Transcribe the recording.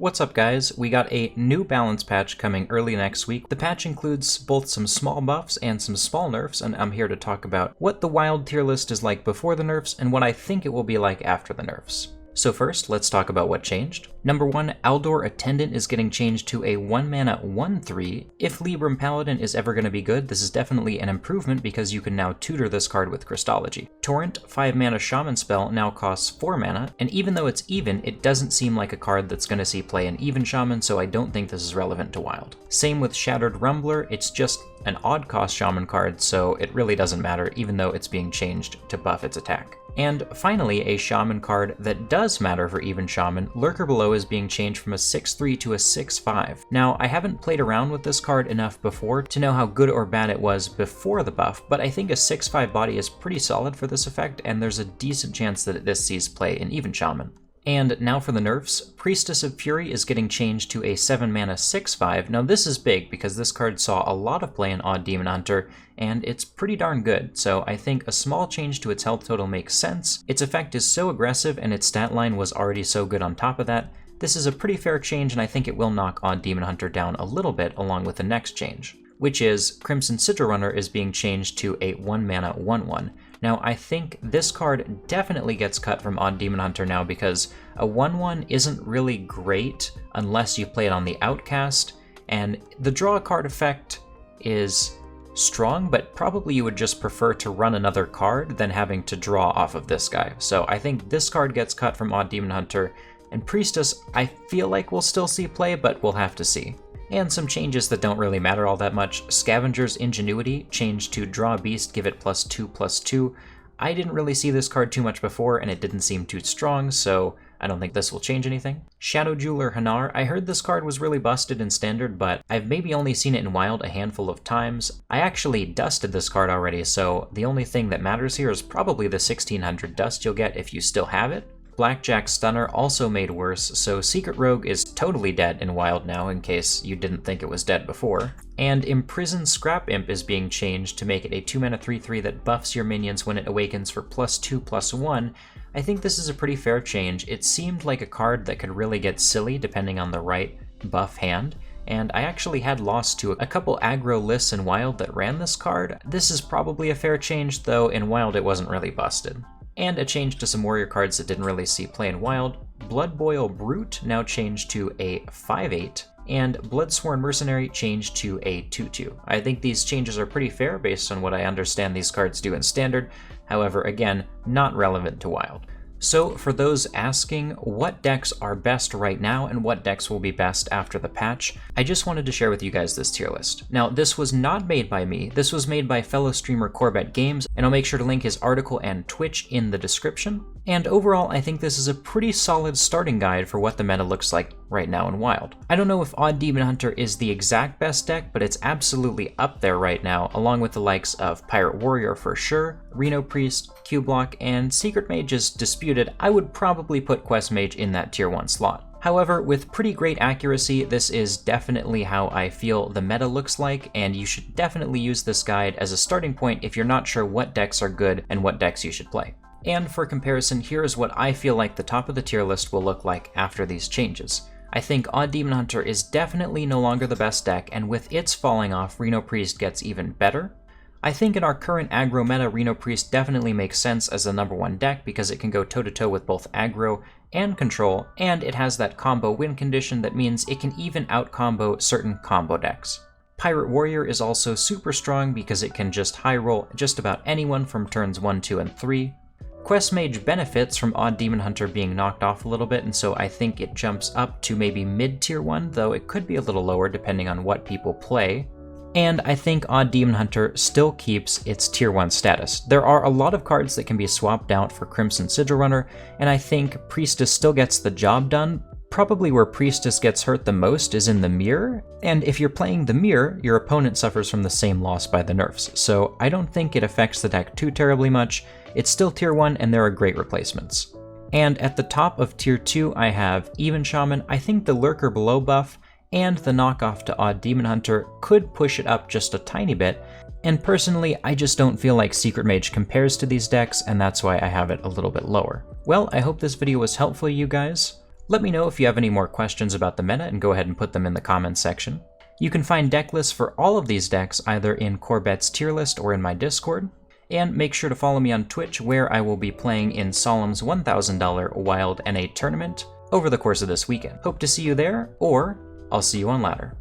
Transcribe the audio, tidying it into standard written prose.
What's up guys, we got a new balance patch coming early next week. The patch includes both some small buffs and some small nerfs, and I'm here to talk about what the Wild tier list is like before the nerfs and what I think it will be like after the nerfs. So first, let's talk about what changed. Number 1, Aldor Attendant is getting changed to a 1-mana 1/3. If Libram Paladin is ever going to be good, this is definitely an improvement because you can now tutor this card with Crystology. Torrent, 5-mana Shaman spell, now costs 4 mana, and even though it's even, it doesn't seem like a card that's going to see play in even Shaman, so I don't think this is relevant to Wild. Same with Shattered Rumbler, it's just an odd cost Shaman card, so it really doesn't matter even though it's being changed to buff its attack. And finally, a Shaman card that does matter for even Shaman, Lurker Below is being changed from a 6/3 to a 6/5. Now, I haven't played around with this card enough before to know how good or bad it was before the buff, but I think a 6/5 body is pretty solid for this effect, and there's a decent chance that this sees play in even Shaman. And now for the nerfs, Priestess of Fury is getting changed to a 7-mana 6/5. Now this is big because this card saw a lot of play in Odd Demon Hunter, and it's pretty darn good, so I think a small change to its health total makes sense. Its effect is so aggressive and its stat line was already so good on top of that. This is a pretty fair change, and I think it will knock Odd Demon Hunter down a little bit along with the next change, which is Crimson Sigil Runner is being changed to a 1-mana 1/1. Now, I think this card definitely gets cut from Odd Demon Hunter now because a 1/1 isn't really great unless you play it on the Outcast, and the draw card effect is strong, but probably you would just prefer to run another card than having to draw off of this guy. So I think this card gets cut from Odd Demon Hunter, and Priestess I feel like we'll still see play, but we'll have to see. And some changes that don't really matter all that much. Scavenger's Ingenuity changed to draw a beast, give it +2/+2. I didn't really see this card too much before, and it didn't seem too strong, so I don't think this will change anything. Shadow Jeweler Hanar, I heard this card was really busted in Standard, but I've maybe only seen it in Wild a handful of times. I actually dusted this card already, so the only thing that matters here is probably the 1600 dust you'll get if you still have it. Blackjack Stunner also made worse, so Secret Rogue is totally dead in Wild now, in case you didn't think it was dead before. And Imprisoned Scrap Imp is being changed to make it a 2-mana 3/3 that buffs your minions when it awakens for +2/+1. I think this is a pretty fair change. It seemed like a card that could really get silly depending on the right buff hand, and I actually had lost to a couple aggro lists in Wild that ran this card. This is probably a fair change, though in Wild it wasn't really busted. And a change to some warrior cards that didn't really see play in Wild. Bloodboil Brute now changed to a 5/8, and Bloodsworn Mercenary changed to a 2/2. I think these changes are pretty fair based on what I understand these cards do in Standard, however, again, not relevant to Wild. So for those asking what decks are best right now and what decks will be best after the patch, I just wanted to share with you guys this tier list. Now, this was not made by me, this was made by fellow streamer Corbett Games, and I'll make sure to link his article and Twitch in the description. And overall, I think this is a pretty solid starting guide for what the meta looks like right now in Wild. I don't know if Odd Demon Hunter is the exact best deck, but it's absolutely up there right now, along with the likes of Pirate Warrior for sure, Reno Priest, Q-Block, and Secret Mage is disputed. I would probably put Quest Mage in that tier 1 slot. However, with pretty great accuracy, this is definitely how I feel the meta looks like, and you should definitely use this guide as a starting point if you're not sure what decks are good and what decks you should play. And for comparison, here is what I feel like the top of the tier list will look like after these changes. I think Odd Demon Hunter is definitely no longer the best deck, and with its falling off, Reno Priest gets even better. I think in our current aggro meta, Reno Priest definitely makes sense as the number 1 deck because it can go toe-to-toe with both aggro and control, and it has that combo win condition that means it can even out-combo certain combo decks. Pirate Warrior is also super strong because it can just high roll just about anyone from turns 1, 2, and 3. Quest Mage benefits from Odd Demon Hunter being knocked off a little bit, and so I think it jumps up to maybe mid-tier 1, though it could be a little lower depending on what people play. And I think Odd Demon Hunter still keeps its tier 1 status. There are a lot of cards that can be swapped out for Crimson Sigil Runner, and I think Priestess still gets the job done. Probably where Priestess gets hurt the most is in the Mirror, and if you're playing the Mirror, your opponent suffers from the same loss by the nerfs, so I don't think it affects the deck too terribly much. It's still tier 1, and there are great replacements. And at the top of tier 2, I have Even Shaman. I think the Lurker Below buff and the knockoff to Odd Demon Hunter could push it up just a tiny bit, and personally, I just don't feel like Secret Mage compares to these decks, and that's why I have it a little bit lower. Well, I hope this video was helpful to you guys. Let me know if you have any more questions about the meta and go ahead and put them in the comments section. You can find deck lists for all of these decks either in Corbet's tier list or in my Discord. And make sure to follow me on Twitch, where I will be playing in Solemn's $1,000 Wild NA tournament over the course of this weekend. Hope to see you there, or I'll see you on ladder.